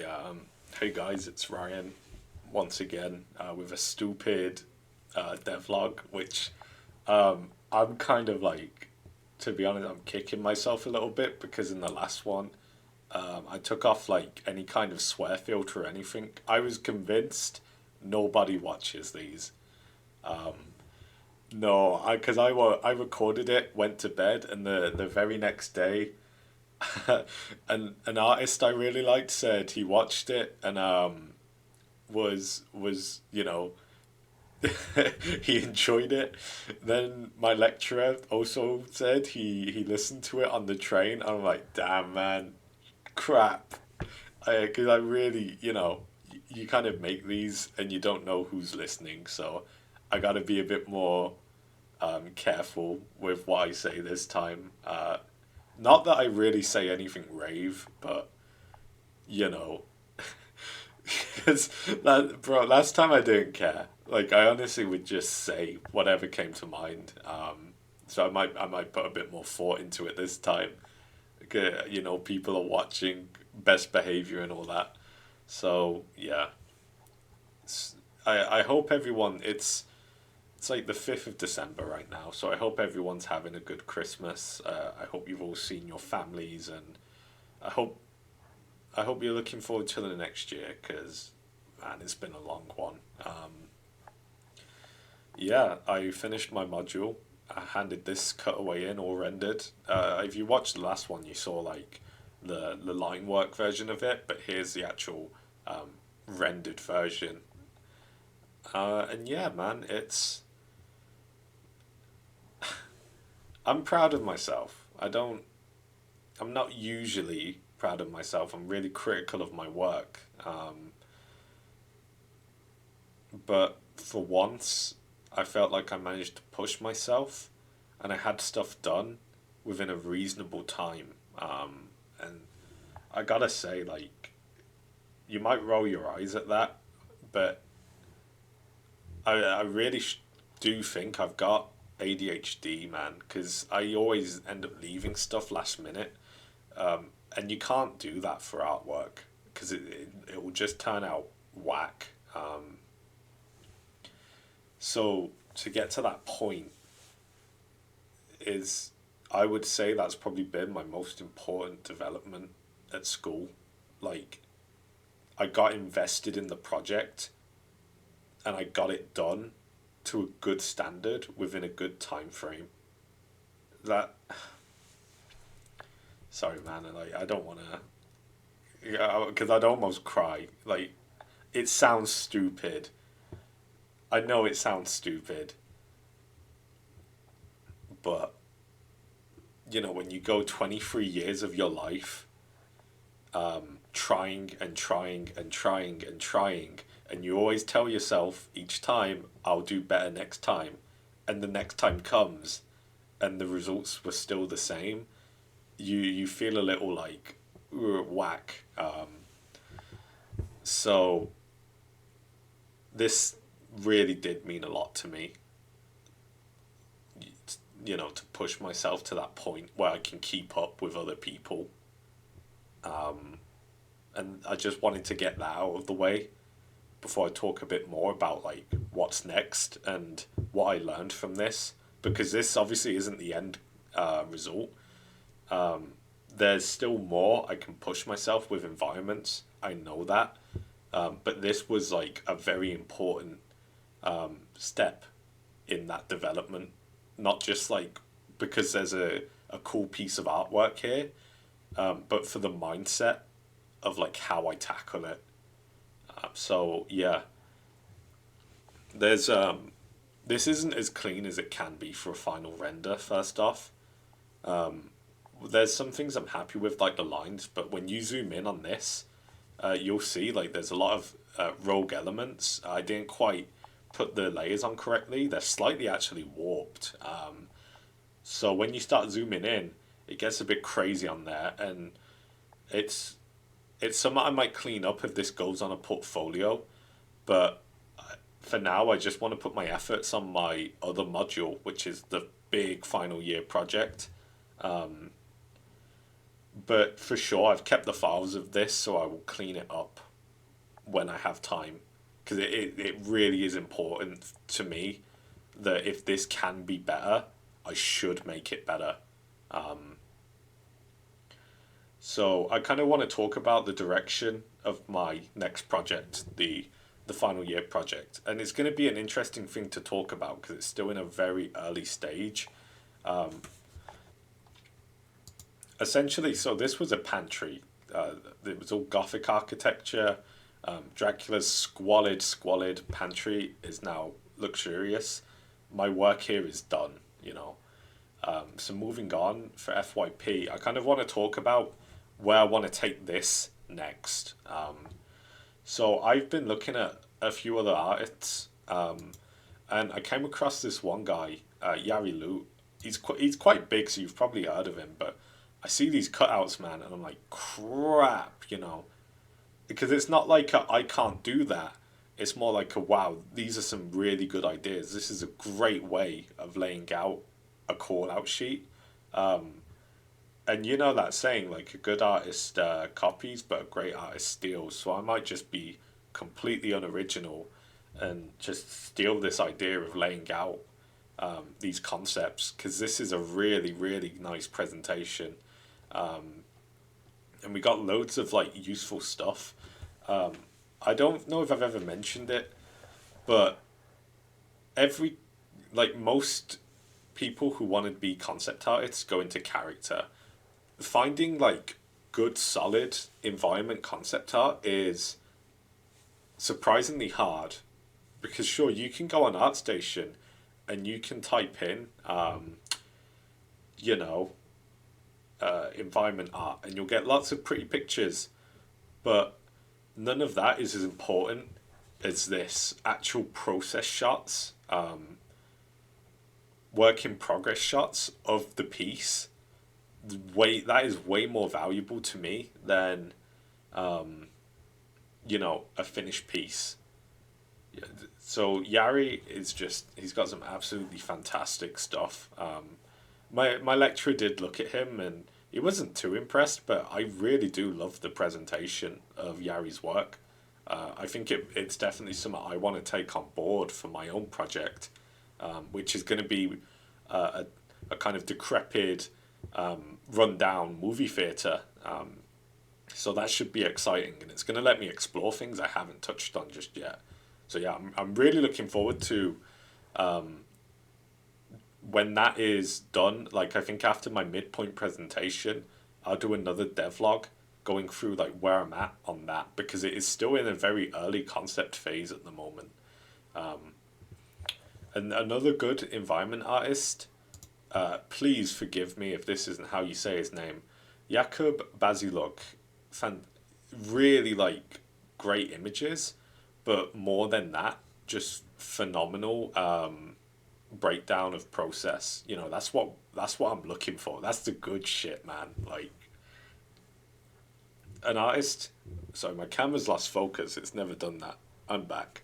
Yeah, hey guys, it's Ryan once again with a stupid devlog, which I'm kind of like, to be honest, I'm kicking myself a little bit because in the last one, I took off like any kind of swear filter or anything. I was convinced nobody watches these. No, because I recorded it, went to bed, and the very next day, an artist I really liked said he watched it and was he enjoyed it. Then my lecturer also said he listened to it on the train. I'm like, damn man, crap. Because I really, you kind of make these and you don't know who's listening, so I got to be a bit more careful with what I say this time. Not that I really say anything rave, but you know, because bro, last time I didn't care. Like I honestly would just say whatever came to mind. So I might put a bit more thought into it this time. People are watching, best behavior and all that. So yeah, I hope everyone. It's like the 5th of December right now, so I hope everyone's having a good Christmas. I hope you've all seen your families, and I hope I hope you're looking forward to the next year because, man, it's been a long one. Yeah, I finished my module. I handed this cutaway in all rendered. If you watched the last one, you saw like the line work version of it, but here's the actual rendered version. And yeah, man, I'm proud of myself. I'm not usually proud of myself. I'm really critical of my work. But for once, I felt like I managed to push myself and I had stuff done within a reasonable time. And I gotta say, like, you might roll your eyes at that, but I really do think I've got ADHD, man, because I always end up leaving stuff last minute. And you can't do that for artwork because it will just turn out whack. So to get to that point is, I would say that's probably been my most important development at school. Like, I got invested in the project and I got it done to a good standard within a good time frame. That, sorry man, I don't want to, because I'd almost cry. Like, it sounds stupid. I know it sounds stupid, but when you go 23 years of your life trying and trying and trying and trying, and you always tell yourself each time, I'll do better next time, and the next time comes and the results were still the same, you feel a little like whack. So this really did mean a lot to me, to push myself to that point where I can keep up with other people. And I just wanted to get that out of the way before I talk a bit more about like what's next and what I learned from this, because this obviously isn't the end result. There's still more I can push myself with environments. I know that, but this was like a very important step in that development. Not just like because there's a cool piece of artwork here, but for the mindset of like how I tackle it. So yeah, there's this isn't as clean as it can be for a final render. First off, there's some things I'm happy with, like the lines, but when you zoom in on this, you'll see like there's a lot of rogue elements. I didn't quite put the layers on correctly. They're slightly actually warped. So when you start zooming in, it gets a bit crazy on there, and it's it's something I might clean up if this goes on a portfolio. But for now, I just want to put my efforts on my other module, which is the big final year project. But for sure, I've kept the files of this, so I will clean it up when I have time. Because it really is important to me that if this can be better, I should make it better. Um, so I kind of want to talk about the direction of my next project, the final year project, and it's going to be an interesting thing to talk about because it's still in a very early stage. Um, Essentially, so this was a pantry. It was all Gothic architecture. Dracula's squalid pantry is now luxurious. My work here is done, you know. So moving on for FYP, I kind of want to talk about where I want to take this next. So I've been looking at a few other artists, and I came across this one guy, Yari Lu. He's quite big, so you've probably heard of him, but I see these cutouts, man, and I'm like, crap, you know, because it's not like I can't do that. It's more like wow, these are some really good ideas. This is a great way of laying out a call out sheet. Um, and you know that saying, like a good artist copies, but a great artist steals. So I might just be completely unoriginal and just steal this idea of laying out these concepts because this is a really nice presentation. Um, and we got loads of like useful stuff. Um, I don't know if I've ever mentioned it, but every like most people who want to be concept artists go into character. Finding like good solid environment concept art is surprisingly hard because sure you can go on ArtStation and you can type in you know environment art and you'll get lots of pretty pictures, but none of that is as important as this actual process shots, work in progress shots of the piece. That is way more valuable to me than you know, a finished piece. So Yari is just he's got some absolutely fantastic stuff. My lecturer did look at him and he wasn't too impressed, but I really do love the presentation of Yari's work. I think it's definitely something I want to take on board for my own project, which is going to be a kind of decrepit, run-down movie theatre. So that should be exciting, and it's going to let me explore things I haven't touched on just yet. So yeah, I'm really looking forward to when that is done. Like I think after my midpoint presentation, I'll do another devlog going through like where I'm at on that because it is still in a very early concept phase at the moment. And another good environment artist, please forgive me if this isn't how you say his name, Jakub Baziluk. Really like great images, but more than that, just phenomenal breakdown of process. You know, that's what I'm looking for. That's the good shit, man. Like an artist. Sorry, my camera's lost focus. It's never done that. I'm back.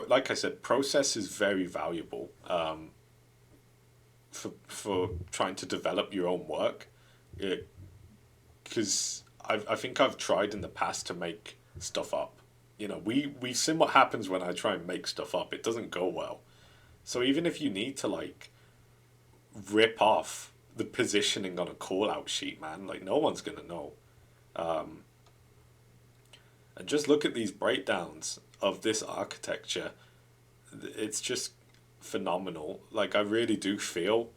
Like I said, process is very valuable for trying to develop your own work. Because I think I've tried in the past to make stuff up. You know, we've seen what happens when I try and make stuff up. It doesn't go well. So even if you need to like rip off the positioning on a call out sheet, man, like no one's gonna know. And just look at these breakdowns of this architecture. It's just phenomenal. Like I really do feel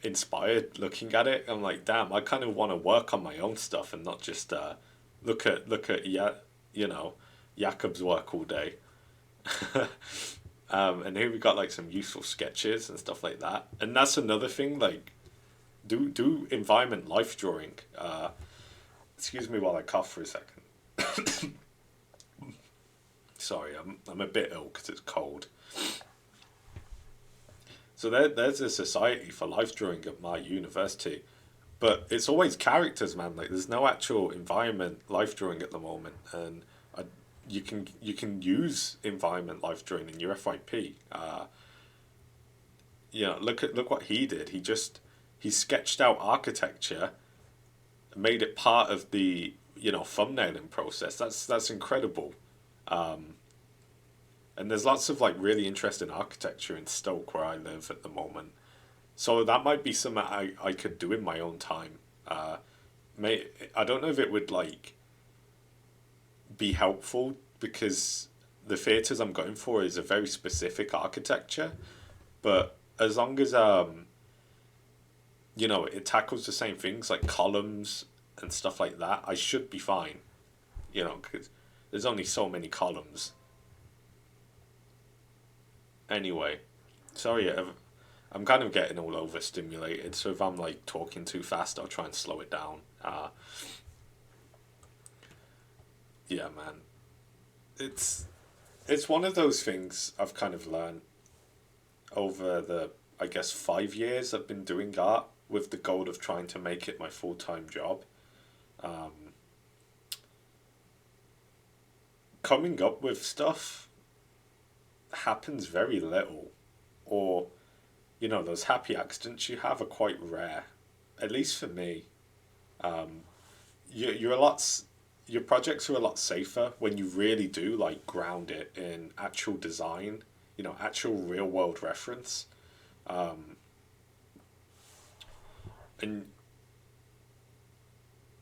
inspired looking at it. I'm like, damn, I kind of want to work on my own stuff and not just look at you know, Jakob's work all day. And here we got like some useful sketches and stuff like that. And that's another thing, like do environment life drawing. Excuse me while I cough for a second. Sorry, I'm a bit ill because it's cold. So there's a society for life drawing at my university, but it's always characters, man. Like there's no actual environment life drawing at the moment, and you can use environment life drawing in your FYP. You know, look what he did. He he sketched out architecture, made it part of the thumbnailing process. That's incredible. Um, and there's lots of like really interesting architecture in Stoke where I live at the moment. So that might be something I could do in my own time. Uh, I don't know if it would like be helpful because the theatres I'm going for is a very specific architecture, but as long as it tackles the same things like columns and stuff like that, I should be fine. Because there's only so many columns. Anyway, sorry, I'm kind of getting all overstimulated, so if I'm like talking too fast, I'll try and slow it down. Yeah, man, it's it's one of those things I've kind of learned over the, I guess, 5 years I've been doing art with the goal of trying to make it my full time job. Um, Coming up with stuff happens very little, or those happy accidents you have are quite rare, at least for me. Um, you're a lot. Your projects are a lot safer when you really do like ground it in actual design, actual real world reference. Um, and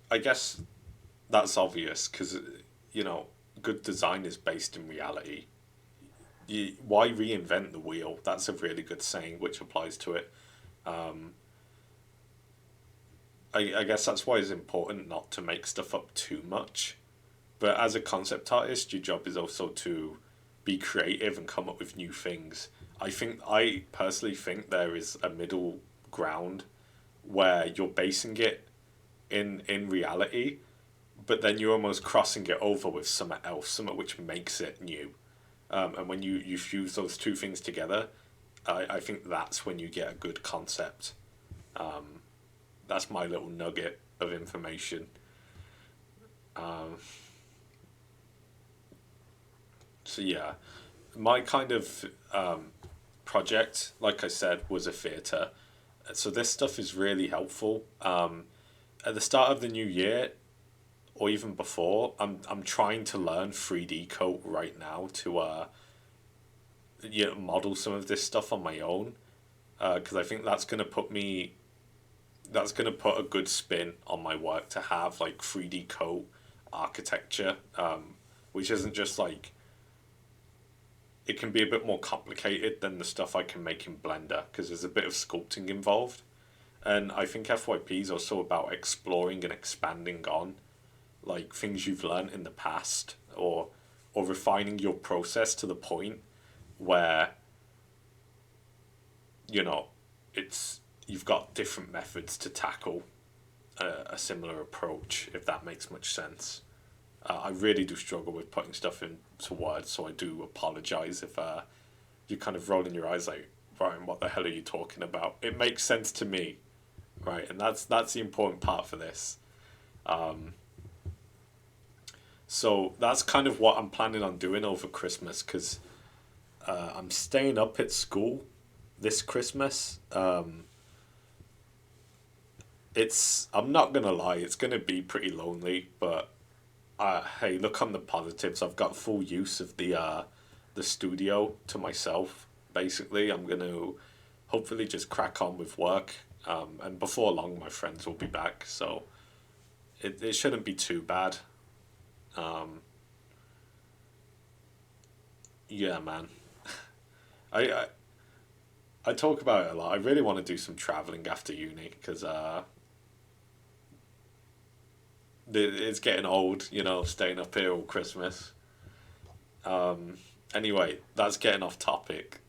I guess that's obvious because you know good design is based in reality. Why reinvent the wheel? That's a really good saying which applies to it. Um, I guess that's why it's important not to make stuff up too much. But as a concept artist, your job is also to be creative and come up with new things. I personally think there is a middle ground where you're basing it in reality, but then you're almost crossing it over with something else, something which makes it new. And when you fuse those two things together, I think that's when you get a good concept. Um, that's my little nugget of information. Um, so yeah, my kind of project, like I said, was a theatre. So this stuff is really helpful. At the start of the new year, or even before, I'm trying to learn 3D coat right now to model some of this stuff on my own. Because I think that's gonna put a good spin on my work to have like 3D coat architecture, which isn't just like it can be a bit more complicated than the stuff I can make in Blender because there's a bit of sculpting involved. And I think FYP is also about exploring and expanding on like things you've learned in the past, or refining your process to the point where you know it's you've got different methods to tackle a similar approach, if that makes much sense. I really do struggle with putting stuff into words, so I do apologize if you're kind of rolling your eyes like, Ryan, what the hell are you talking about? It makes sense to me, right? And that's the important part for this. Um, so that's kind of what I'm planning on doing over Christmas because I'm staying up at school this Christmas. I'm not gonna lie, it's gonna be pretty lonely, but hey, look on the positives. I've got full use of the studio to myself. Basically, I'm gonna hopefully just crack on with work. And before long, my friends will be back, so it shouldn't be too bad. Um, yeah, man. I, I I talk about it a lot. I really want to do some traveling after uni because it's getting old. Staying up here all Christmas. Um, anyway, that's getting off topic.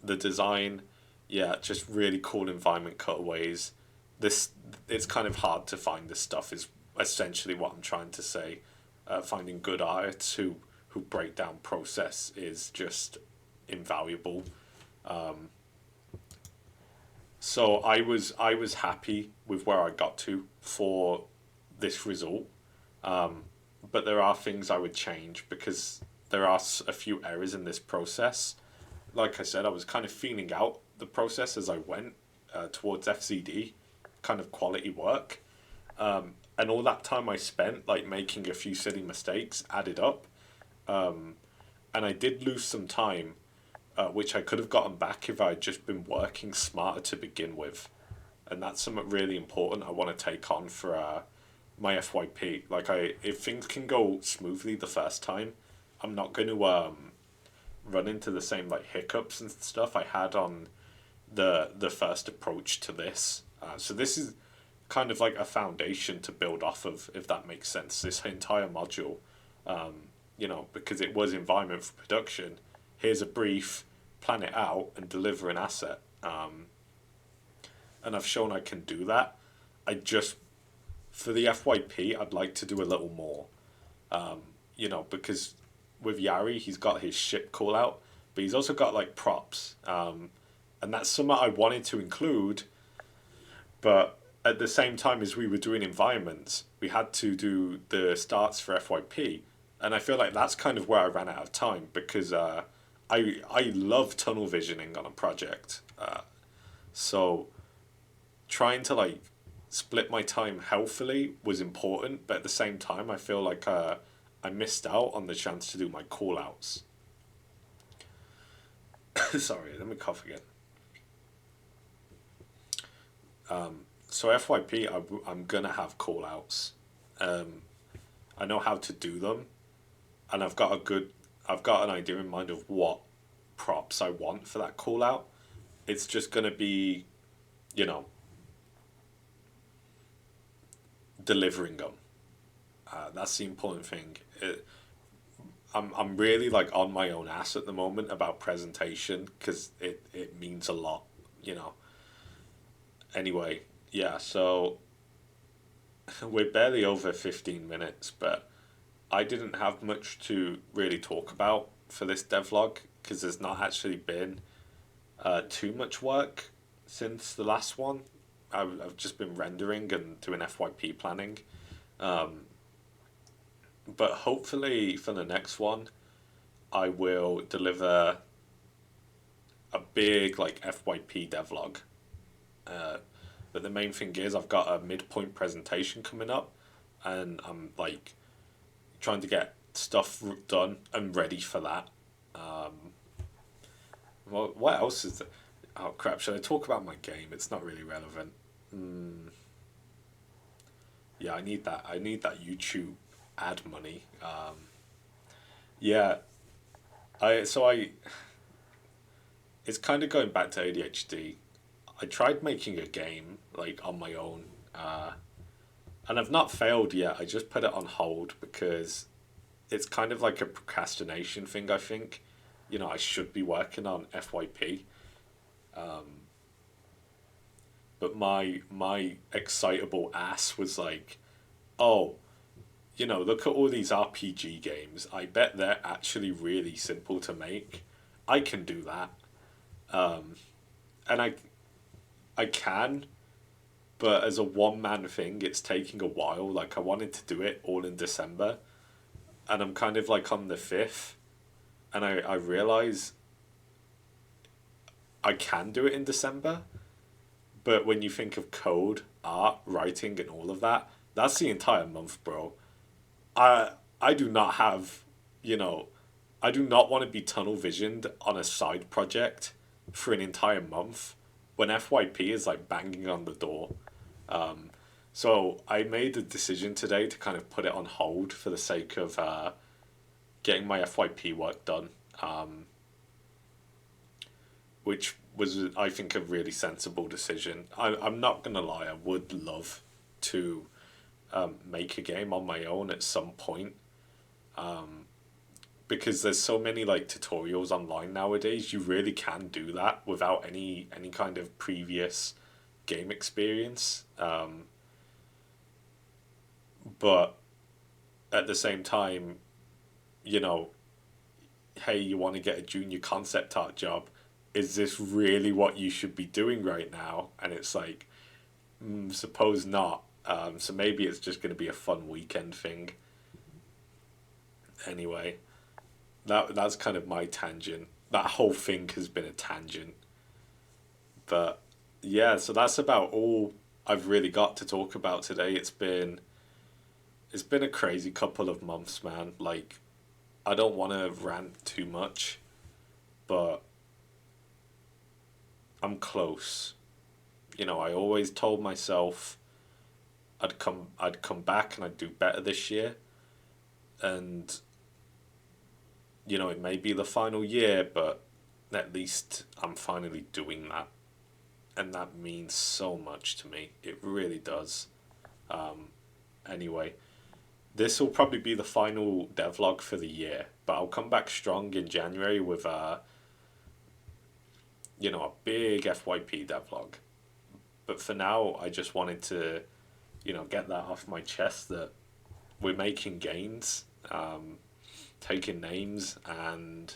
The design, yeah, just really cool environment cutaways. This it's kind of hard to find this stuff. Is essentially what I'm trying to say. Finding good artists who break down process is just invaluable. Um, so I was happy with where I got to for this result. Um, but there are things I would change because there are a few errors in this process. Like I said, I was kind of feeling out the process as I went towards FCD, kind of quality work. And all that time I spent like making a few silly mistakes added up. Um, and I did lose some time, which I could have gotten back if I had just been working smarter to begin with. And that's something really important I want to take on for my FYP. Like if things can go smoothly the first time, I'm not going to run into the same like hiccups and stuff I had on the first approach to this. So this is kind of like a foundation to build off of, if that makes sense. This entire module, because it was environment for production. Here's a brief, plan it out, and deliver an asset. And I've shown I can do that. For the FYP, I'd like to do a little more. Because with Yari, he's got his ship call out, but he's also got like props. And that's something I wanted to include, but at the same time as we were doing environments, we had to do the starts for FYP. And I feel like that's kind of where I ran out of time, because I love tunnel visioning on a project. So trying to like split my time healthily was important, but at the same time I feel like I missed out on the chance to do my call outs. Sorry, let me cough again. So FYP, I'm gonna have call outs. I know how to do them, and I've got an idea in mind of what props I want for that call out. It's just gonna be, delivering them. That's the important thing. I'm really like on my own ass at the moment about presentation, because it means a lot, Anyway, yeah, so we're barely over 15 minutes, but I didn't have much to really talk about for this devlog, because there's not actually been too much work since the last one. I've just been rendering and doing FYP planning. But hopefully for the next one, I will deliver a big like FYP devlog. But the main thing is I've got a midpoint presentation coming up, and I'm like trying to get stuff done and ready for that. Well, what else is there? Oh crap! Should I talk about my game? It's not really relevant. Yeah, I need that. I need that YouTube ad money. Yeah, it's kind of going back to ADHD. I tried making a game like on my own, and I've not failed yet. I just put it on hold because it's kind of like a procrastination thing, I think. I should be working on FYP. But my excitable ass was like, oh, look at all these RPG games. I bet they're actually really simple to make. I can do that. And I can, but as a one-man thing, it's taking a while. Like, I wanted to do it all in December, and I'm kind of like on the 5th, and I realise I can do it in December, but when you think of code, art, writing, and all of that, that's the entire month, bro. I do not have, I do not want to be tunnel visioned on a side project for an entire month when FYP is like banging on the door. So I made a decision today to kind of put it on hold for the sake of getting my FYP work done, which was, I think, a really sensible decision. I'm not going to lie, I would love to make a game on my own at some point, because there's so many like tutorials online nowadays. You really can do that without any kind of previous game experience. But at the same time, hey, you want to get a junior concept art job, is this really what you should be doing right now? And it's like, suppose not. So maybe it's just going to be a fun weekend thing. Anyway, that's kind of my tangent. That whole thing has been a tangent. But yeah, so that's about all I've really got to talk about today. It's been a crazy couple of months, man. Like, I don't want to rant too much, but I'm close. You know, I always told myself I'd come back and I'd do better this year. And you know, it may be the final year, but at least I'm finally doing that. And that means so much to me. It really does. Um, anyway, this will probably be the final devlog for the year, but I'll come back strong in January with a big FYP devlog. But for now, I just wanted to, get that off my chest that we're making gains, taking names, and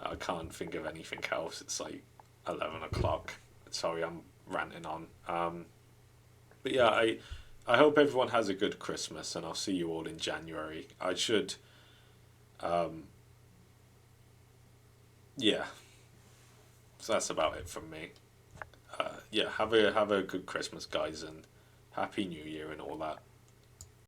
I can't think of anything else. It's like 11 o'clock. Sorry, I'm ranting on. But yeah, I hope everyone has a good Christmas, and I'll see you all in January. I should, um, yeah. So that's about it from me. Yeah, have a good Christmas, guys, and Happy New Year and all that.